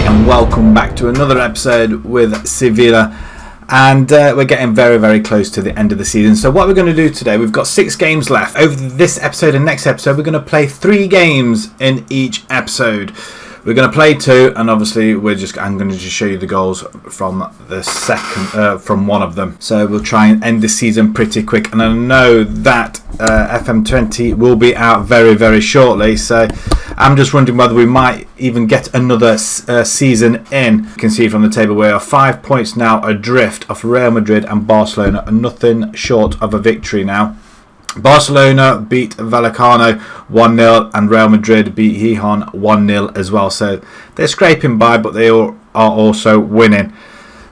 everybody, and welcome back to another episode with Sevilla. And we're getting very close to the end of the season. So what we're going to do today, we've got 6 games left. Over this episode and next episode, we're going to play 3 games in each episode. We're going to play 2, and obviously I'm going to just show you the goals from the from one of them. So we'll try and end the season pretty quick. And I know that FM20 will be out very shortly. So I'm just wondering whether we might even get another season in. You can see from the table we are 5 points now adrift of Real Madrid and Barcelona, and nothing short of a victory now. Barcelona beat Vallecano 1-0 and Real Madrid beat Gijón 1-0 as well. So they're scraping by, but they are also winning.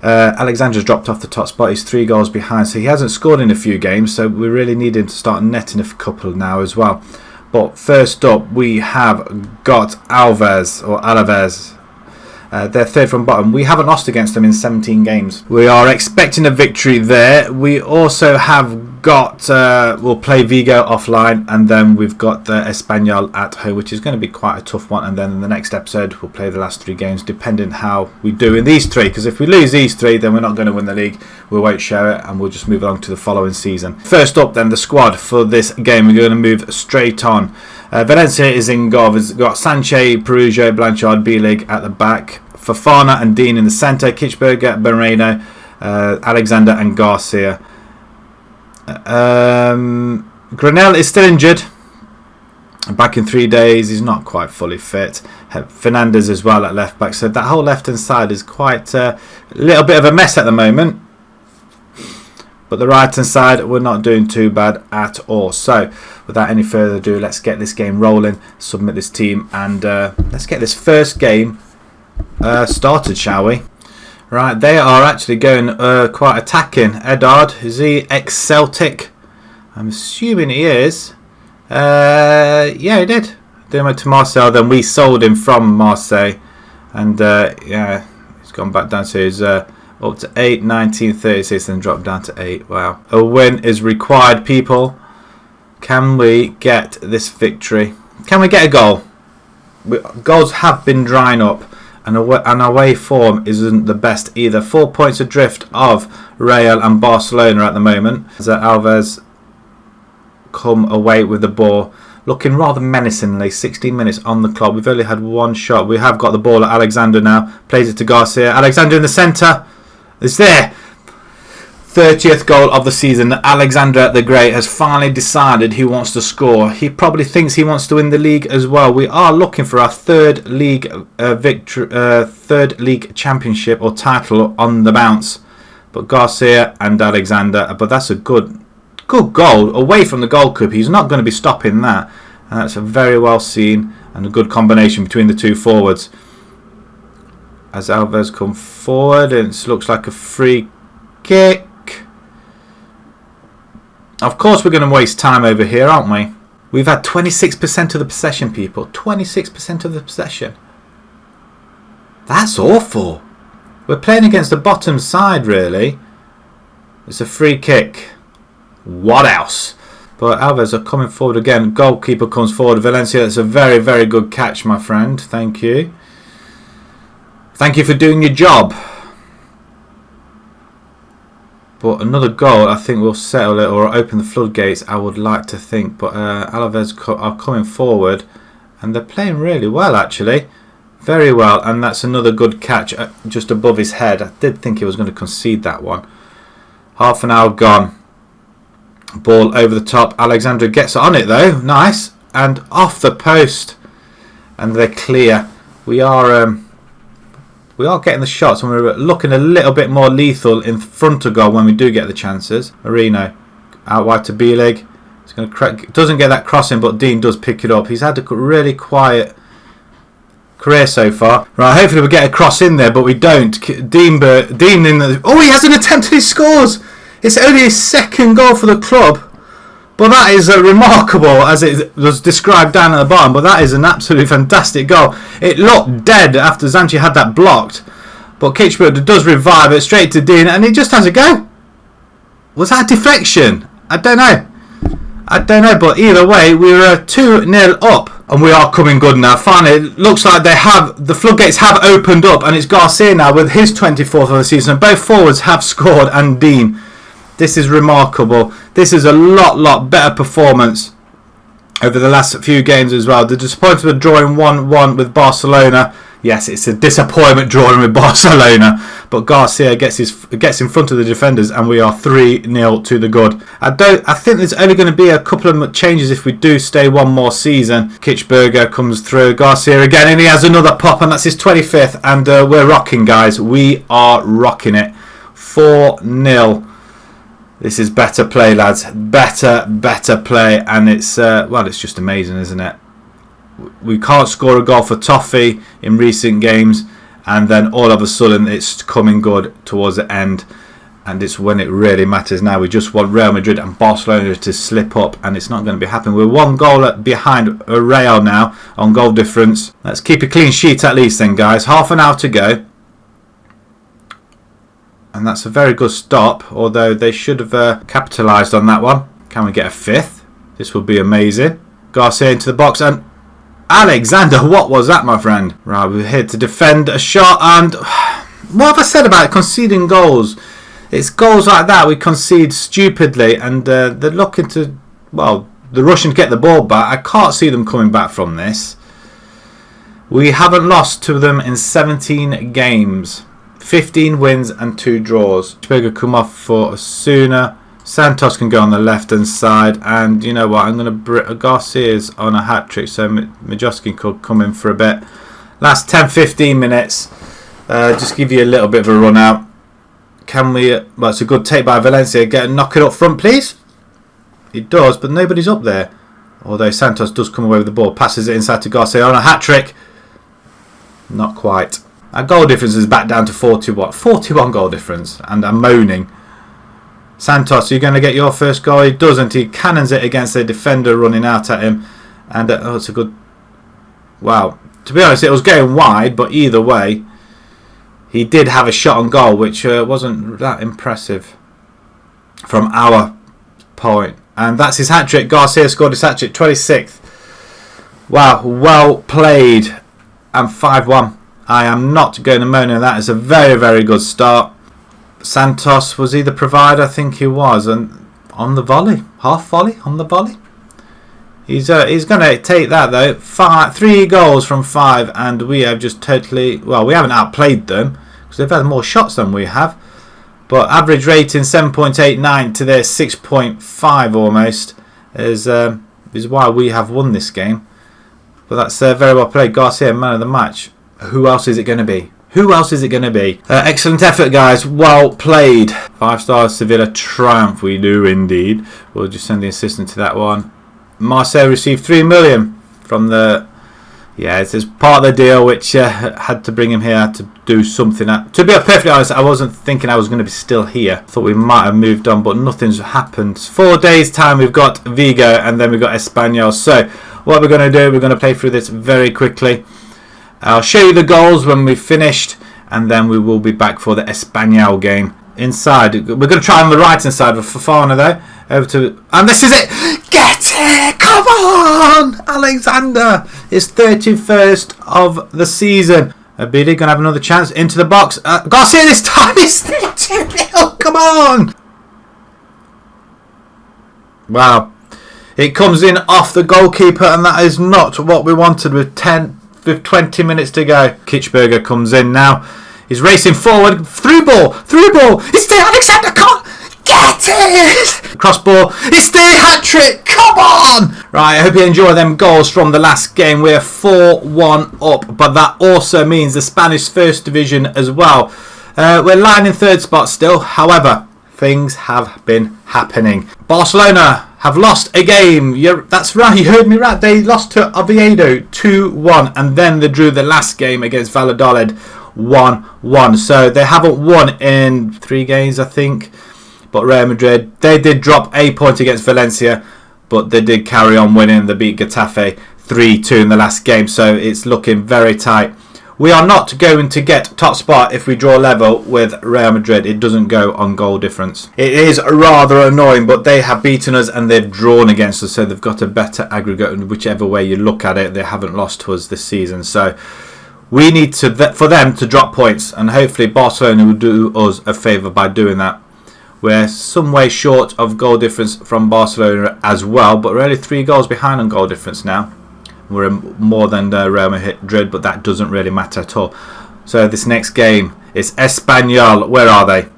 Alexander's dropped off the top spot. He's 3 goals behind, so he hasn't scored in a few games. So we really need him to start netting a couple now as well. But first up, we have got Alaves. They're third from bottom. We haven't lost against them in 17 games. We are expecting a victory there. We also have got, we'll play Vigo offline, and then we've got the Espanyol at home, which is going to be quite a tough one. And then in the next episode, we'll play the last 3 games, depending how we do in these 3. Because if we lose these 3, then we're not going to win the league. We won't show it, and we'll just move along to the following season. First up, then, the squad for this game. We're going to move straight on. Valencia is in goal. We've got Sanchez, Perugia, Blanchard, B-League at the back. Fofana and Dean in the centre. Kichberger, Moreno, Alexander and Garcia. Granell is still injured. Back in 3 days. He's not quite fully fit. Fernandez as well at left back. So that whole left hand side is quite a little bit of a mess at the moment. But the right hand side, we're not doing too bad at all. So without any further ado, let's get this game rolling, submit this team, and let's get this first game started, shall we? Right, they are actually going quite attacking. Edard, is he ex-Celtic? I'm assuming he is. Yeah, he did. They went to Marseille, then we sold him from Marseille. And yeah, he's gone back down to his up to 8, 1936, then dropped down to 8. Wow. A win is required, people. Can we get this victory? Can we get a goal? Goals have been drying up, and away form isn't the best either. 4 points adrift of Real and Barcelona at the moment. As Alves come away with the ball, looking rather menacingly. 16 minutes on the clock. We've only had 1 shot. We have got the ball at Alexander now. Plays it to Garcia. Alexander in the centre. It's there. 30th goal of the season. Alexander the Great has finally decided he wants to score. He probably thinks he wants to win the league as well. We are looking for our third league championship or title on the bounce. But Garcia and Alexander. But that's a good goal away from the goalkeeper. He's not going to be stopping that. And that's a very well seen and a good combination between the 2 forwards. As Alves come forward, and it looks like a free kick. Of course we're going to waste time over here, aren't we? We've had 26% of the possession, people. 26% of the possession. That's awful. We're playing against the bottom side, really. It's a free kick. What else? But Alves are coming forward again. Goalkeeper comes forward. Valencia, that's a very good catch, my friend. Thank you. Thank you for doing your job. But another goal, I think, will settle it or open the floodgates, I would like to think. But Alaves are coming forward, and they're playing really well, actually. Very well, and that's another good catch just above his head. I did think he was going to concede that one. Half an hour gone. Ball over the top. Alexandra gets on it, though. Nice. And off the post. And they're clear. We are getting the shots, and we're looking a little bit more lethal in front of goal when we do get the chances. Marino out wide to B-League. He's going to doesn't get that crossing, but Dean does pick it up. He's had a really quiet career so far. Right, hopefully we get a cross in there, but we don't. Dean in the... Oh, he has an attempt and he scores! It's only his 2nd goal for the club. But that is remarkable, as it was described down at the bottom. But that is an absolutely fantastic goal. It looked dead after Zanchi had that blocked. But Kichberger does revive it straight to Dean, and he just has a go. Was that a deflection? I don't know. But either way, we were 2-0 up. And we are coming good now. Finally, it looks like the floodgates have opened up, and it's Garcia now with his 24th of the season. Both forwards have scored, and Dean. This is remarkable. This is a lot better performance over the last few games as well. The disappointment of drawing 1-1 with Barcelona. Yes, it's a disappointment drawing with Barcelona, but Garcia gets in front of the defenders, and we are 3-0 to the good. I think there's only going to be a couple of changes if we do stay one more season. Kitchberger comes through, Garcia again, and he has another pop, and that's his 25th, and we're rocking, guys. We are rocking it. 4-0. This is better play, lads. Better play, and it's it's just amazing, isn't it? We can't score a goal for Toffee in recent games, and then all of a sudden it's coming good towards the end, and it's when it really matters now. We just want Real Madrid and Barcelona to slip up, and it's not going to be happening. We're one goal behind Real now on goal difference. Let's keep a clean sheet at least then, guys. Half an hour to go, and that's a very good stop, although they should have capitalised on that one. Can we get a fifth? This would be amazing. Garcia into the box, and Alexander, what was that, my friend? Right, we're here to defend a shot, and what have I said about conceding goals? It's goals like that we concede stupidly, and they're looking to, they're rushing to get the ball back. I can't see them coming back from this. We haven't lost to them in 17 games. 15 wins and 2 draws. Trigger come off for Osuna. Santos can go on the left hand side, and you know what, I'm going to Garcia's on a hat trick, so Majowski could come in for a bit. Last 10-15 minutes, just give you a little bit of a run out. Can we, it's a good take by Valencia, knock it up front please. It does, but nobody's up there, although Santos does come away with the ball, passes it inside to Garcia on a hat trick. Not quite. Our goal difference is back down to 41 goal difference, and I'm moaning. Santos, you're going to get your first goal. He doesn't. He cannons it against the defender running out at him. And it's a good... Wow. To be honest, it was going wide, but either way, he did have a shot on goal, which wasn't that impressive from our point. And that's his hat-trick. Garcia scored his hat-trick, 26th. Wow, well played. And 5-1. I am not going to moan at that. It's a very good start. Santos, was he the provider? I think he was, and on the volley, half volley on the volley. He's going to take that though. 3 goals from 5, and we have just totally, we haven't outplayed them because they've had more shots than we have. But average rating 7.89 to their 6.5 almost is why we have won this game. But that's very well played. Garcia, man of the match. Who else is it going to be? Who else is it going to be? Excellent effort, guys. Well played. 5-star Sevilla triumph. We do indeed. We'll just send the assistant to that one. Marseille received 3 million from the... Yeah, it's part of the deal which had to bring him here to do something. To be perfectly honest, I wasn't thinking I was going to be still here. Thought we might have moved on, but nothing's happened. 4 days' time, we've got Vigo, and then we've got Espanyol. So, what we're going to do, we're going to play through this very quickly. I'll show you the goals when we've finished, and then we will be back for the Espanyol game. Inside, we're going to try on the right hand side with Fofana though. Over to, and this is it. Get it! Come on, Alexander! It's 31st of the season. Abidi going to have another chance into the box. Garcia this time is 2-0. Come on! Wow, it comes in off the goalkeeper, and that is not what we wanted with 20 minutes to go. Kitchberger comes in now. He's racing forward. Through ball. It's there. Alexander, come on. Get it. Cross ball. It's there. Hat trick. Come on. Right, I hope you enjoy them goals from the last game. We're 4-1 up, but that also means the Spanish First Division as well. We're lying in 3rd spot still. However, things have been happening. Barcelona have lost a game. That's right, you heard me right. They lost to Oviedo 2-1, and then they drew the last game against Valladolid 1-1. So they haven't won in 3 games, I think. But Real Madrid, they did drop a point against Valencia, but they did carry on winning. They beat Getafe 3-2 in the last game, so it's looking very tight. We are not going to get top spot if we draw level with Real Madrid. It doesn't go on goal difference. It is rather annoying, but they have beaten us and they've drawn against us, so they've got a better aggregate. Whichever way you look at it, they haven't lost to us this season. So we need for them to drop points, and hopefully Barcelona will do us a favour by doing that. We're some way short of goal difference from Barcelona as well, but we're only 3 goals behind on goal difference now. We're more than Real Madrid, but that doesn't really matter at all. So this next game is Espanyol. Where are they?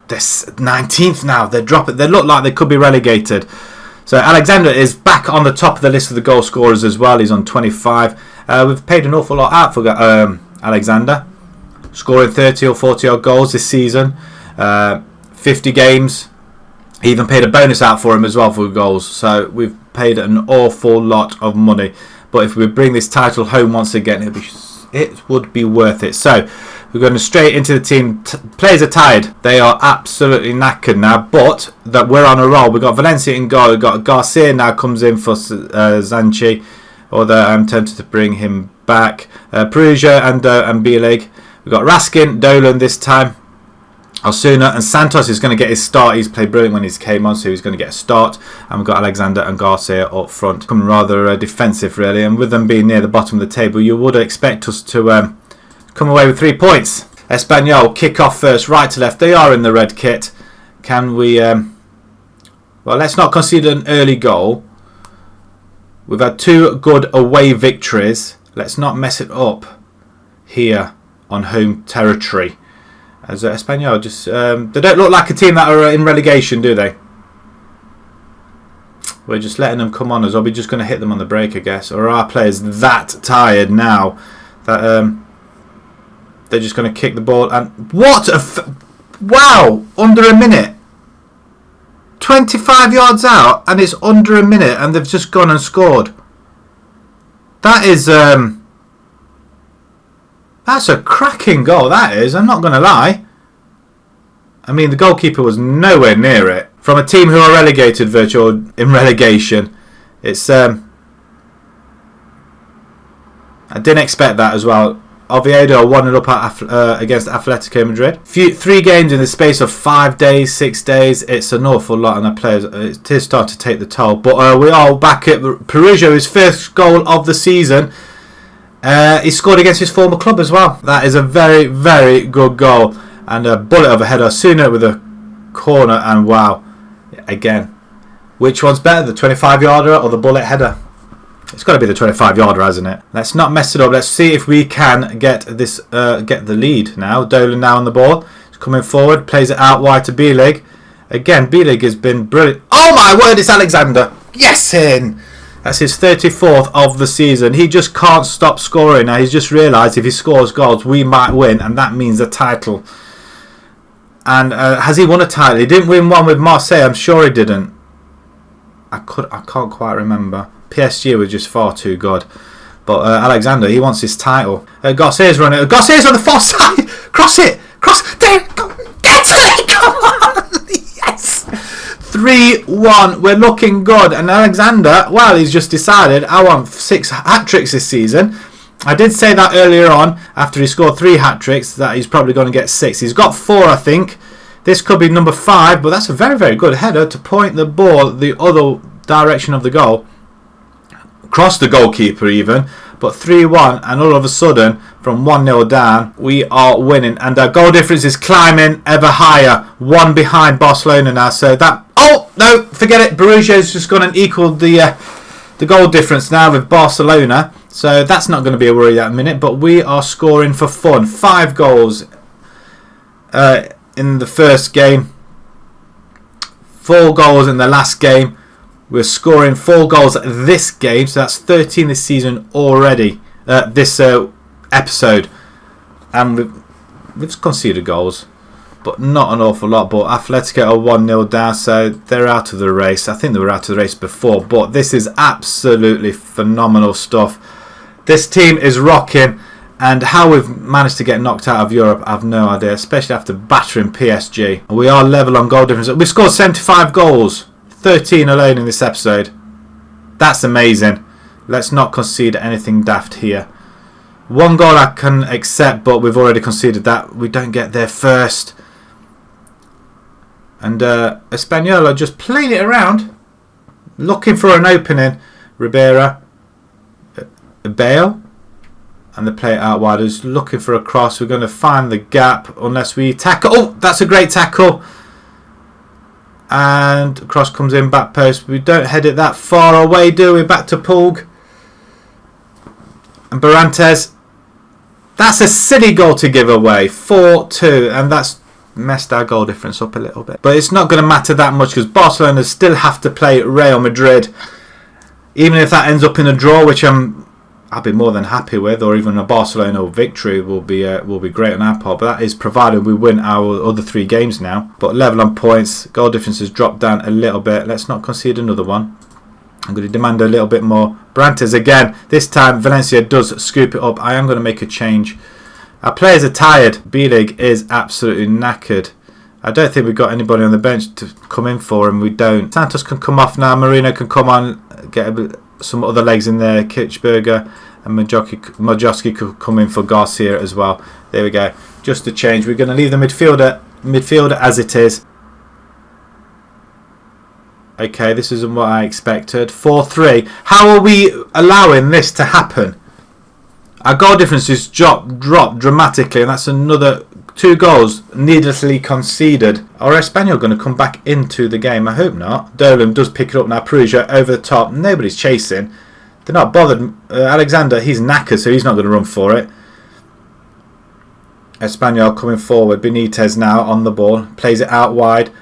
They're 19th now. They're dropping. They look like they could be relegated. So Alexander is back on the top of the list of the goal scorers as well. He's on 25. We've paid an awful lot out for Alexander, scoring 30 or 40 odd goals this season. 50 games. Even paid a bonus out for him as well for goals. So we've paid an awful lot of money. But if we bring this title home once again, it would be worth it. So we're going straight into the team. Players are tired. They are absolutely knackered now. But that we're on a roll. We've got Valencia in goal. We've got Garcia now comes in for Zanchi. Although I'm tempted to bring him back. Perugia and B-League. We've got Raskin, Dolan this time. Osuna and Santos is going to get his start. He's played brilliant when he came on, so he's going to get a start. And we've got Alexander and Garcia up front, coming rather defensive really. And with them being near the bottom of the table, you would expect us to come away with 3 points. Espanyol kick off first, right to left. They are in the red kit. Can we? Well, let's not concede an early goal. We've had 2 good away victories. Let's not mess it up here on home territory. As Espanyol just they don't look like a team that are in relegation, do they? We're just letting them come on us. Are we just going to hit them on the break, I guess? Or are our players that tired now that they're just going to kick the ball? And what a wow! Under a minute, 25 yards out, and it's under a minute, and they've just gone and scored. That is that's a cracking goal, that is. I'm not going to lie. I mean, the goalkeeper was nowhere near it. From a team who are relegated, virtual in relegation. It's I didn't expect that as well. Oviedo 1-0 up against Atletico Madrid. 3 games in the space of 5 days, 6 days. It's an awful lot, and our players it is starting to take the toll. But we are back at Perugia, his first goal of the season. He scored against his former club as well. That is a very, very good goal. And a bullet of a header. Osuna with a corner. And wow. Again. Which one's better? The 25-yarder or the bullet header? It's got to be the 25-yarder, hasn't it? Let's not mess it up. Let's see if we can get this, get the lead now. Dolan now on the ball. He's coming forward. Plays it out wide to B-League. Again, B-League has been brilliant. Oh my word, it's Alexander. Yes, in. That's his 34th of the season. He just can't stop scoring. Now he's just realised if he scores goals, we might win, and that means a title. And has he won a title? He didn't win one with Marseille. I'm sure he didn't. I can't quite remember. PSG was just far too good. But Alexander, he wants his title. Garcia's running. Garcia's on the far side. Cross it. Cross. There. Go. Get it. Come on. Yes. 3-1. We're looking good. And Alexander, well, he's just decided, I want 6 hat-tricks this season. I did say that earlier on, after he scored 3 hat-tricks, that he's probably going to get 6. He's got 4, I think. This could be number 5, but that's a very, very good header to point the ball the other direction of the goal. Cross the goalkeeper even. But 3-1, and all of a sudden, from 1-0 down, we are winning. And our goal difference is climbing ever higher. 1 behind Barcelona now. So that... Oh, no, forget it. Borussia just gone and equalled the goal difference now with Barcelona. So that's not going to be a worry that minute. But we are scoring for fun. 5 goals in the first game. 4 goals in the last game. We're scoring 4 goals this game, so that's 13 this season already. This episode, and we've conceded goals, but not an awful lot. But Atletico are 1-0 down, so they're out of the race. I think they were out of the race before, but this is absolutely phenomenal stuff. This team is rocking, and how we've managed to get knocked out of Europe, I have no idea, especially after battering PSG. We are level on goal difference. We've scored 75 goals. 13 alone in this episode. That's amazing. Let's not concede anything daft here. 1 goal I can accept, but we've already conceded that. We don't get there first. And Espanyol are just playing it around, looking for an opening. Ribera, Bale, and they play it out wide. Just looking for a cross. We're going to find the gap unless we tackle. Oh, that's a great tackle. And cross comes in, back post. We don't head it that far away, do we? Back to Pulg. And Barantes. That's a silly goal to give away. 4-2. And that's messed our goal difference up a little bit, but it's not going to matter that much because Barcelona still have to play Real Madrid. Even if that ends up in a draw, which I'll be more than happy with, or even a Barcelona victory will be great on our part. But that is provided we win our other 3 games now. But level on points, goal difference has dropped down a little bit. Let's not concede another one. I'm going to demand a little bit more. Brantes again. This time Valencia does scoop it up. I am going to make a change. Our players are tired. B-League is absolutely knackered. I don't think we've got anybody on the bench to come in for him. We don't. Santos can come off now. Marino can come on, get some other legs in there. Kitchberger and Majowski could come in for Garcia as well. There we go. Just a change. We're going to leave the midfielder as it is. Okay, this isn't what I expected. 4-3. How are we allowing this to happen? Our goal difference has dropped dramatically, and that's another 2 goals needlessly conceded. Are Espanyol going to come back into the game? I hope not. Dolan does pick it up now. Perugia over the top. Nobody's chasing. They're not bothered. Alexander, he's knackered, so he's not going to run for it. Espanyol coming forward. Benitez now on the ball. Plays it out wide.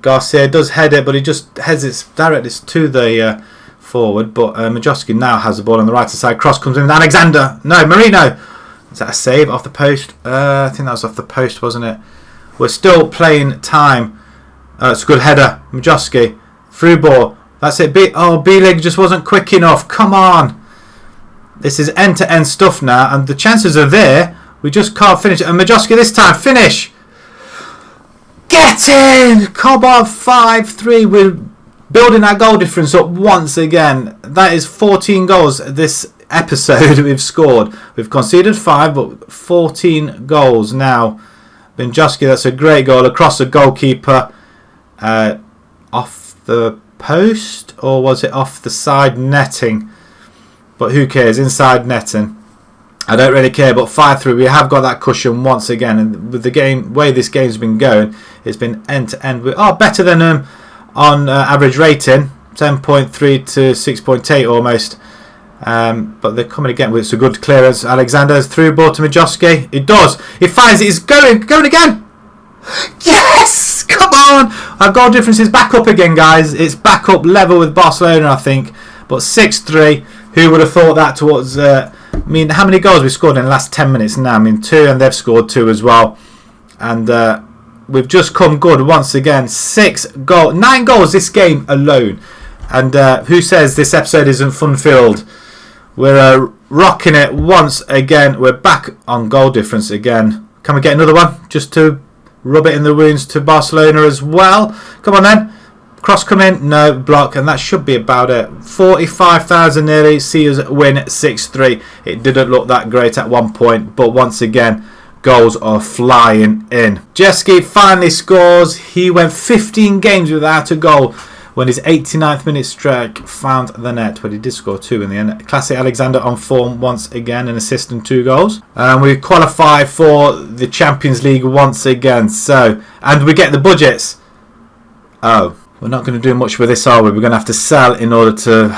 Garcia does head it, but he just heads it directly to the forward. But Majowski now has the ball on the right side. Cross comes in with Alexander. No, Marino. Is that a save off the post? I think that was off the post, wasn't it? We're still playing time. It's a good header. Majowski. Through ball. That's it. B-League just wasn't quick enough. Come on. This is end-to-end stuff now. And the chances are there. We just can't finish it. And Majowski this time. Finish. Get in! Come on. 5-3. We're building our goal difference up once again. That is 14 goals this episode we've scored. We've conceded 5, but 14 goals now. Benjowski, that's a great goal across the goalkeeper. Off the post, or was it off the side netting? But who cares? Inside netting. I don't really care, but 5-3. We have got that cushion once again, and with the way this game's been going, it's been end to end. We are better than on average rating, 10.3 to 6.8 almost. But they're coming again. It's a good clearance. Alexander's through ball to Majowski. It does. He finds it. He's going again. Yes! Come on! Our goal difference is back up again, guys. It's back up level with Barcelona, I think. But 6-3. Who would have thought that towards... I mean, how many goals we scored in the last 10 minutes now? I mean, 2, and they've scored 2 as well. And we've just come good once again. 9 goals this game alone. And who says this episode isn't fun-filled? We're rocking it once again. We're back on goal difference again. Can we get another one? Just to rub it in the wounds to Barcelona as well. Come on then. Cross come in. No, block. And that should be about it. 45,000 nearly. See us win 6-3. It didn't look that great at one point. But once again, goals are flying in. Jeski finally scores. He went 15 games without a goal when his 89th minute strike found the net, but he did score 2 in the end. Classic Alexander on form once again, an assist and 2 goals. And we qualify for the Champions League once again. And we get the budgets. Oh, we're not going to do much with this, are we? We're going to have to sell in order to...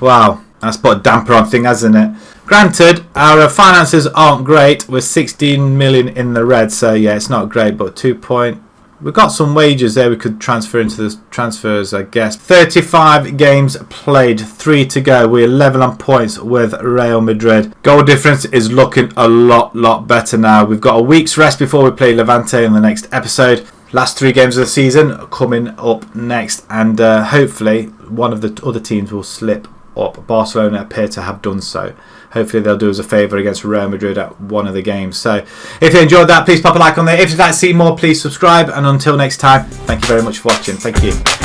Wow, that's put a damper on thing, hasn't it? Granted, our finances aren't great. We're 16 million in the red, so yeah, it's not great, but 2 point... We've got some wages there we could transfer into the transfers, I guess. 35 games played, 3 to go. We're level on points with Real Madrid. Goal difference is looking a lot better now. We've got a week's rest before we play Levante in the next episode. Last 3 games of the season coming up next, and hopefully one of the other teams will slip up. Barcelona appear to have done so. Hopefully they'll do us a favour against Real Madrid at one of the games. So if you enjoyed that, please pop a like on there. If you'd like to see more, please subscribe. And until next time, thank you very much for watching. Thank you.